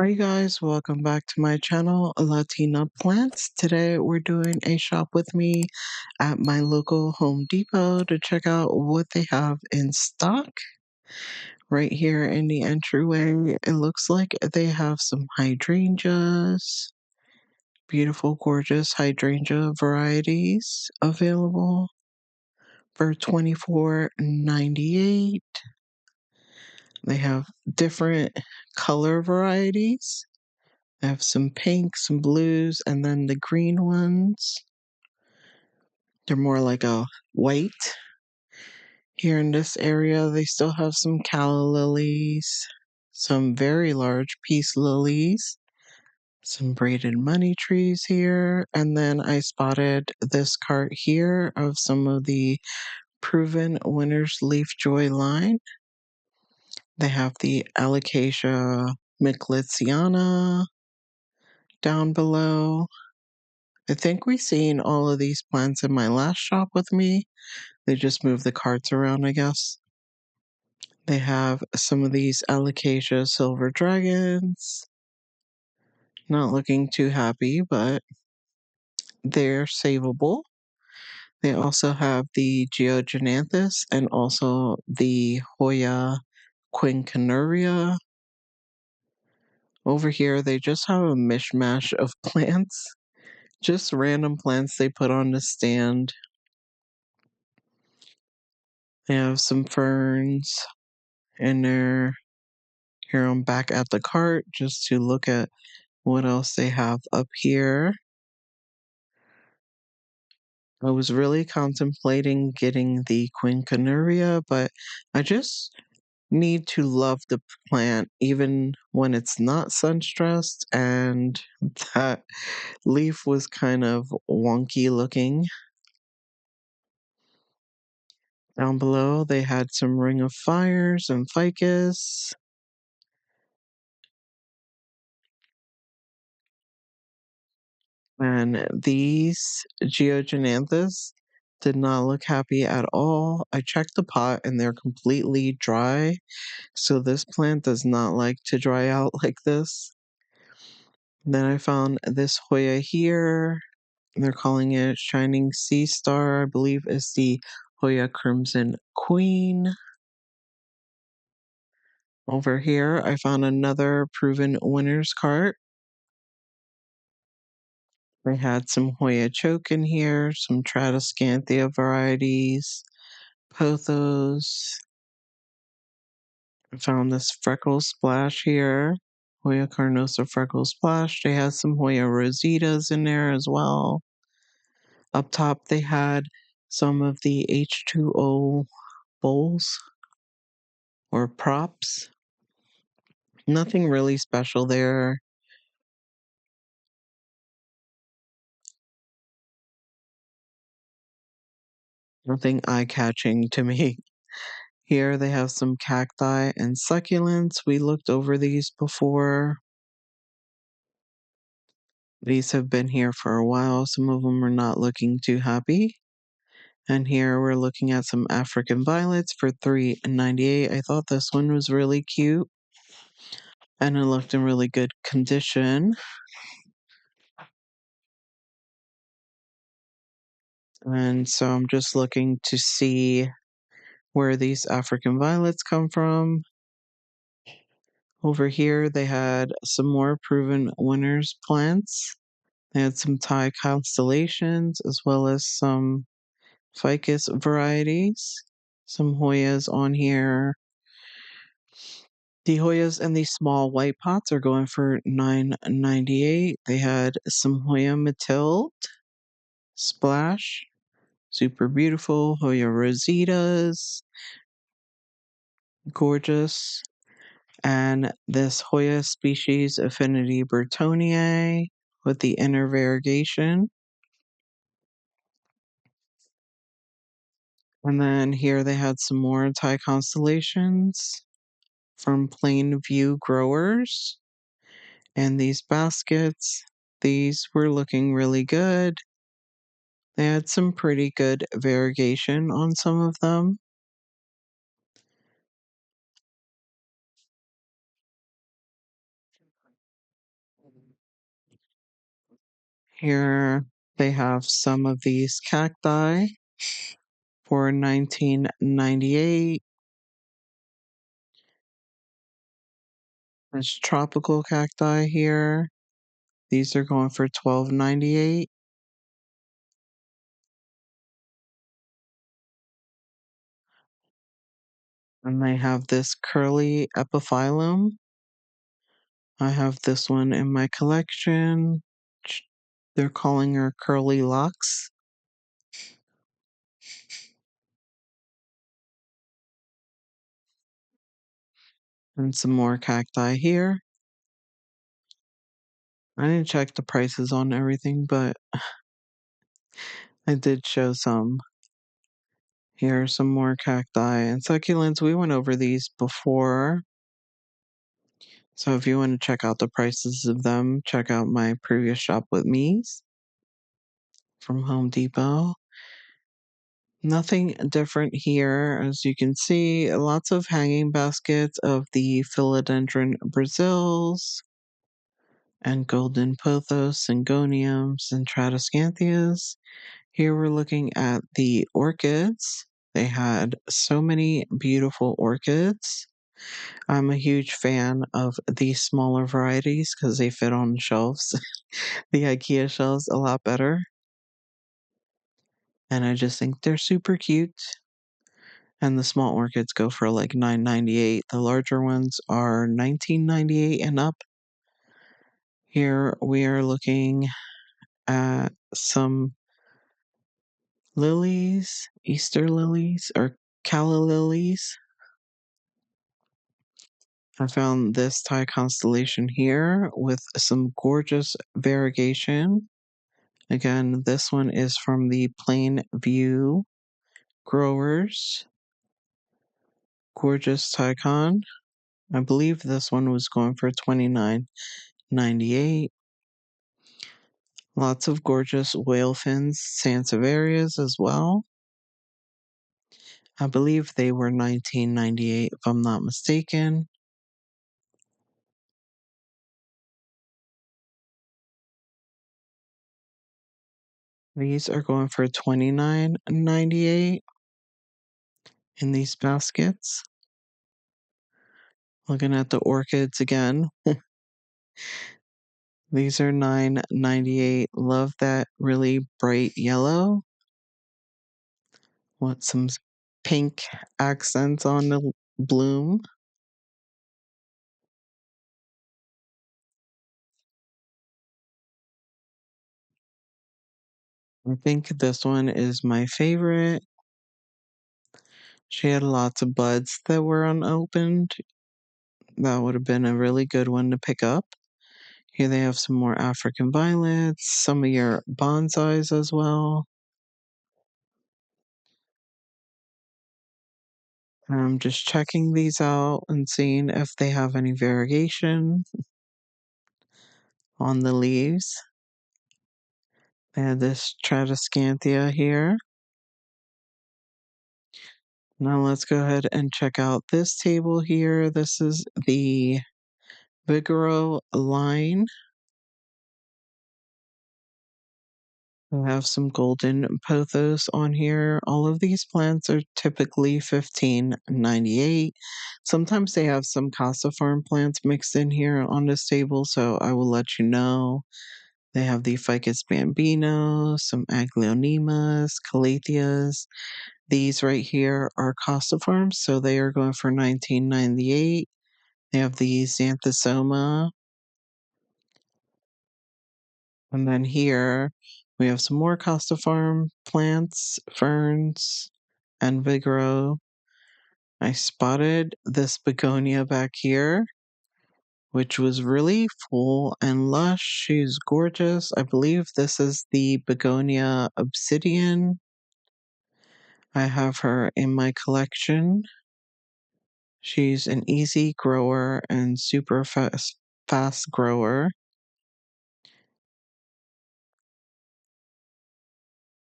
Hey guys, welcome back to my channel, Latina Plants. Today we're doing a shop with me at my local Home Depot to check out what they have in stock. Right here in the entryway, it looks like they have some hydrangeas, beautiful, gorgeous hydrangea varieties available for $24.98. They have different color varieties. I have some pinks, some blues, and then the green ones. They're more like a white. Here in this area, they still have some calla lilies, some very large peace lilies, some braided money trees here, and then I spotted this cart here of some of the proven Winter's Leaf Joy line. They have the Alocasia Micklitziana down below. I think we've seen all of these plants in my last shop with me. They just moved the carts around, I guess. They have some of these Alocasia silver dragons. Not looking too happy, but they're savable. They also have the Georgianthus and also the Hoya quinqueneria. Over here, they just have a mishmash of plants. Just random plants they put on the stand. They have some ferns in there. Here I'm back at the cart just to look at what else they have up here. I was really contemplating getting the quinqueneria, but I just need to love the plant even when it's not sun stressed, and that leaf was kind of wonky looking. Down below, they had some ring of fires and ficus. And these Georgianthus did not look happy at all. I checked the pot and they're completely dry. So this plant does not like to dry out like this. Then I found this Hoya here. They're calling it Shining Sea Star. I believe is the Hoya Crimson Queen. Over here, I found another proven winner's cart. They had some Hoya choke in here, some Tradescanthia varieties, pothos. I found this freckle splash here, Hoya carnosa freckle splash. They had some Hoya rositas in there as well. Up top, they had some of the H2O bowls or props. Nothing really special there. Nothing eye-catching to me. Here they have some cacti and succulents. We looked over these before. These have been here for a while. Some of them are not looking too happy. And here we're looking at some African violets for $3.98. I thought this one was really cute and it looked in really good condition. And so I'm just looking to see where these African violets come from. Over here, they had some more proven winners plants. They had some Thai constellations as well as some ficus varieties. Some Hoyas on here. The Hoyas and these small white pots are going for $9.98. They had some Hoya Matilde, Splash, super beautiful, Hoya Rositas, gorgeous, and this Hoya species Affinity Bertoniae with the inner variegation. And then here they had some more Thai constellations from Plain View Growers. And these baskets, these were looking really good. They had some pretty good variegation on some of them. Here they have some of these cacti for 19.98. There's tropical cacti here. These are going for 12.98. And they have this curly epiphyllum. I have this one in my collection. They're calling her Curly Locks. And some more cacti here. I didn't check the prices on everything, but I did show some. Here are some more cacti and succulents. We went over these before. So if you want to check out the prices of them, check out my previous shop with me's from Home Depot. Nothing different here. As you can see, lots of hanging baskets of the philodendron Brazils and golden pothos, syngoniums, and tradescantias. Here we're looking at the orchids. They had so many beautiful orchids. I'm a huge fan of these smaller varieties because they fit on shelves. The IKEA shelves a lot better. And I just think they're super cute. And the small orchids go for like $9.98. The larger ones are $19.98 and up. Here we are looking at some lilies, Easter lilies, or calla lilies. I found this Thai constellation here with some gorgeous variegation. Again, this one is from the Plain View Growers. Gorgeous Tycon. I believe this one was going for $29.98. Lots of gorgeous whale fins, Sansevierias as well. I believe they were $19.98 if I'm not mistaken. These are going for $29.98 in these baskets. Looking at the orchids again. These are $9.98. Love that really bright yellow. Want some pink accents on the bloom. I think this one is my favorite. She had lots of buds that were unopened. That would have been a really good one to pick up. Here they have some more African violets, some of your bonsais as well. I'm just checking these out and seeing if they have any variegation on the leaves. They have this Tradescantia here. Now let's go ahead and check out this table here. This is the Vigor line. We have some golden pothos on here. All of these plants are typically $15.98. Sometimes they have some Costa Farm plants mixed in here on this table, so I will let you know. They have the Ficus bambino, some Aglaonemas, Calatheas. These right here are Costa Farms, so they are going for $19.98. They have the Xanthosoma. And then here we have some more Costa Farm plants, ferns, and Vigoro. I spotted this begonia back here, which was really full and lush. She's gorgeous. I believe this is the Begonia Obsidian. I have her in my collection. She's an easy grower and super fast grower.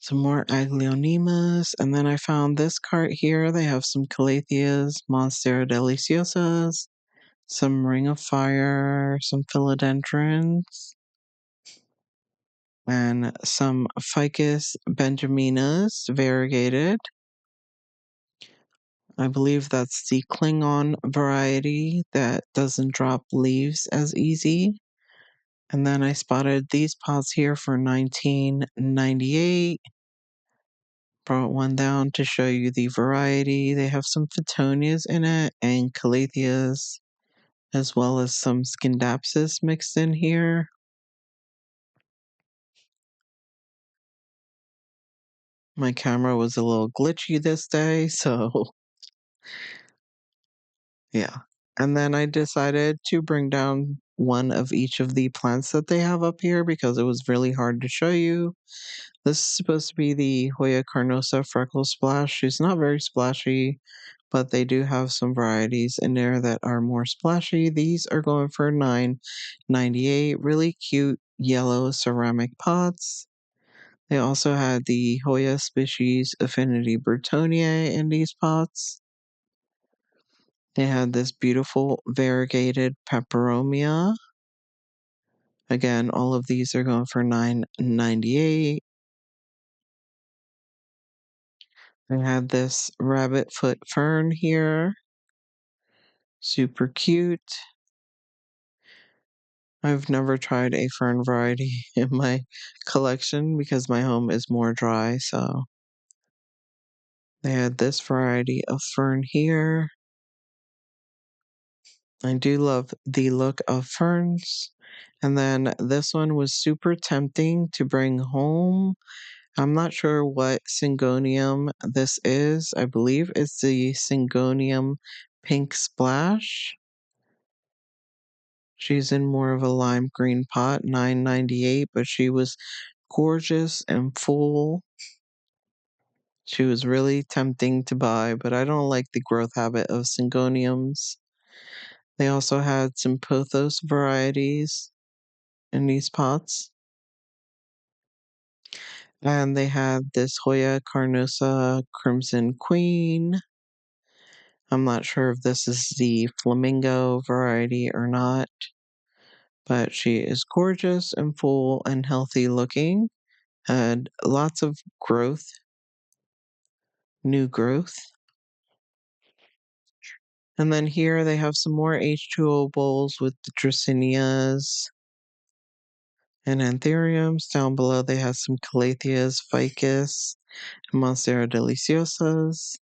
Some more Aglaonemas, and then I found this cart here. They have some Calatheas, Monstera deliciosas, some Ring of Fire, some philodendrons. and some Ficus benjaminas variegated. I believe that's the Klingon variety that doesn't drop leaves as easy. And then I spotted these pots here for 19.98. Brought one down to show you the variety. They have some Fitonias in it and Calatheas, as well as some Scindapsus mixed in here. My camera was a little glitchy this day, so yeah. And then I decided to bring down one of each of the plants that they have up here because it was really hard to show you. This is supposed to be the Hoya carnosa freckle splash. She's not very splashy, but they do have some varieties in there that are more splashy. These are going for $9.98. Really cute yellow ceramic pots. They also had the Hoya species Affinity Bertoniae in these pots. They had this beautiful variegated peperomia. Again, all of these are going for $9.98. They had this rabbit foot fern here. Super cute. I've never tried a fern variety in my collection because my home is more dry, so they had this variety of fern here. I do love the look of ferns. And then this one was super tempting to bring home. I'm not sure what Syngonium this is. I believe it's the Syngonium Pink Splash. She's in more of a lime green pot, $9.98, but she was gorgeous and full. She was really tempting to buy, but I don't like the growth habit of Syngoniums. They also had some pothos varieties in these pots. And they had this Hoya carnosa Crimson Queen. I'm not sure if this is the flamingo variety or not, but she is gorgeous and full and healthy looking. Had lots of growth, new growth. And then here they have some more H2O bowls with the Dracaenias and Anthuriums. Down below they have some Calatheas, Ficus, and Monstera deliciosas.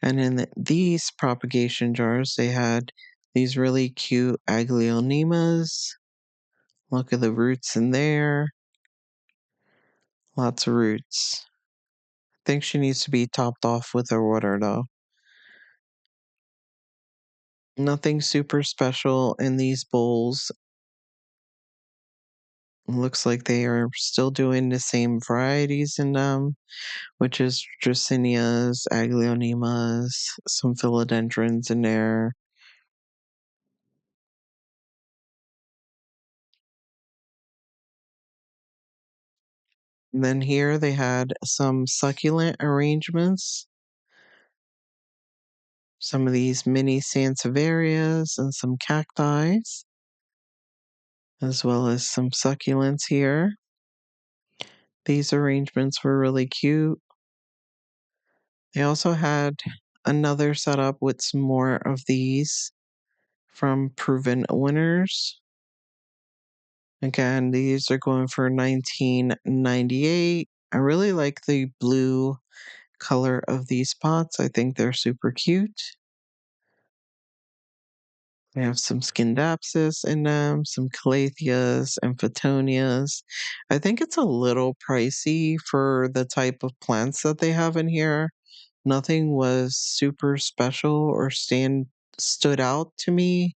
And in these propagation jars, they had these really cute Aglionemas. Look at the roots in there. Lots of roots. I think she needs to be topped off with her water though. Nothing super special in these bowls. Looks like they are still doing the same varieties in them, which is Dracaenias, Aglionemas, some philodendrons in there. And then here they had some succulent arrangements. Some of these mini sansevierias and some cacti, as well as some succulents here. These arrangements were really cute. They also had another setup with some more of these from Proven Winners. Again, these are going for $19.98. I really like the blue color of these pots. I think they're super cute. They have some Scindapsus in them, some Calatheas and Phottonias. I think it's a little pricey for the type of plants that they have in here. Nothing was super special or stood out to me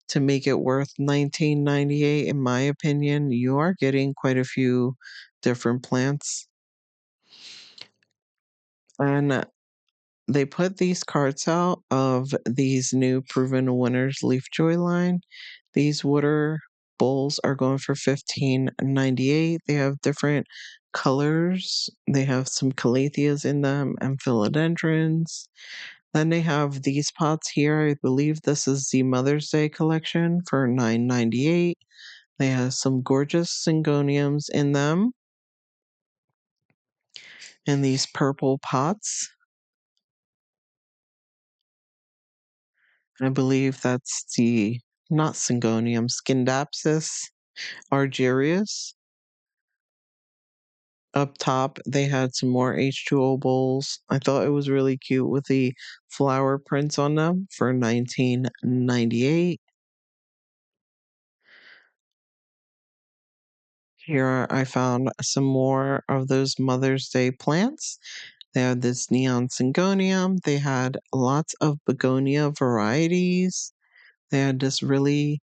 to make it worth $19.98 in my opinion. You are getting quite a few different plants. And they put these carts out of these new Proven Winners Leaf Joy line. These water bowls are going for $15.98. They have different colors. They have some calatheas in them and philodendrons. Then they have these pots here. I believe this is the Mother's Day collection for $9.98. They have some gorgeous syngoniums in them. in these purple pots. I believe that's the, not Syngonium, Scindapsus argyrius. Up top, they had some more H2O bowls. I thought it was really cute with the flower prints on them for $19.98. Here I found some more of those Mother's Day plants. They had this neon syngonium. They had lots of begonia varieties. They had this really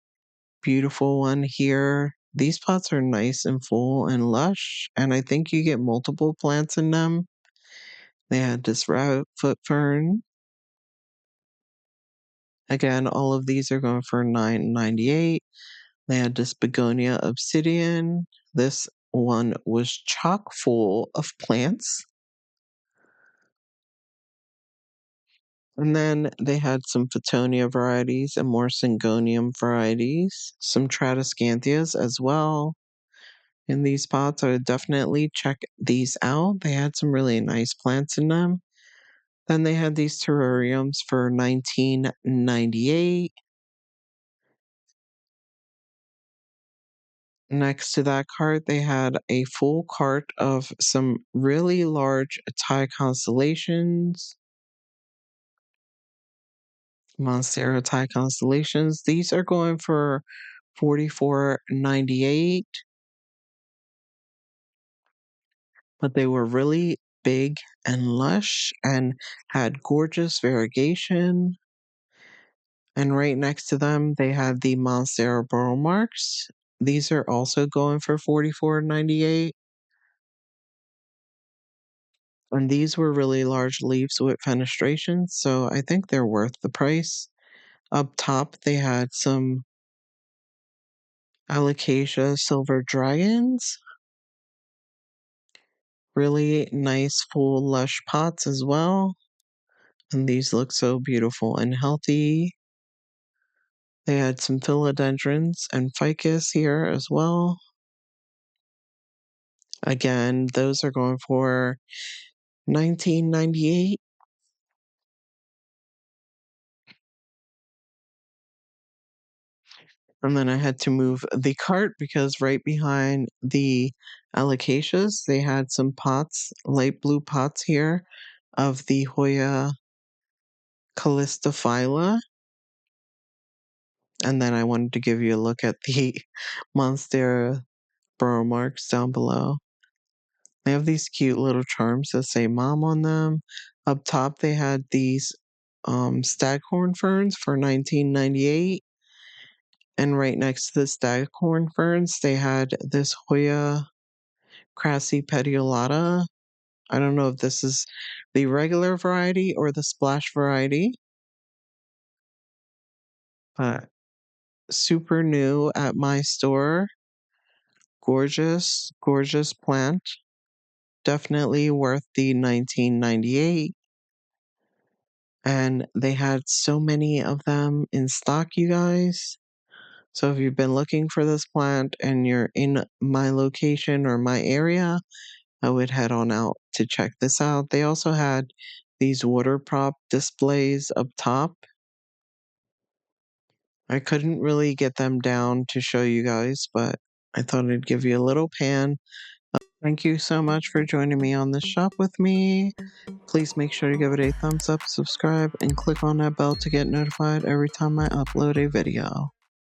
beautiful one here. These pots are nice and full and lush, and I think you get multiple plants in them. They had this rabbit foot fern. Again, all of these are going for $9.98. They had this begonia obsidian. This one was chock full of plants. And then they had some Photonia varieties and more Syngonium varieties, some Tradescantias as well. In these pots, I would definitely check these out. They had some really nice plants in them. Then they had these terrariums for $19.98. Next to that cart, they had a full cart of some really large Thai constellations. Monstera Thai constellations. These are going for $44.98, but they were really big and lush and had gorgeous variegation. And right next to them, they had the Monstera burrow marks. These are also going for $44.98. And these were really large leaves with fenestration, so I think they're worth the price. Up top, they had some Alocasia silver dragons. Really nice, full, lush pots as well. And these look so beautiful and healthy. They had some philodendrons and ficus here as well. Again, those are going for $19.98. And then I had to move the cart because right behind the alocasias, they had some pots, light blue pots here of the Hoya callistophylla. And then I wanted to give you a look at the Monstera burrow marks down below. They have these cute little charms that say mom on them. Up top, they had these staghorn ferns for $19.98. And right next to the staghorn ferns, they had this Hoya crassipediolata. I don't know if this is the regular variety or the splash variety, but super new at my store. Gorgeous, gorgeous plant. Definitely worth the $19.98. And they had so many of them in stock, you guys. So if you've been looking for this plant and you're in my location or my area, I would head on out to check this out. They also had these water prop displays up top. I couldn't really get them down to show you guys, but I thought I'd give you a little pan. Thank you so much for joining me on this shop with me. Please make sure to give it a thumbs up, subscribe, and click on that bell to get notified every time I upload a video.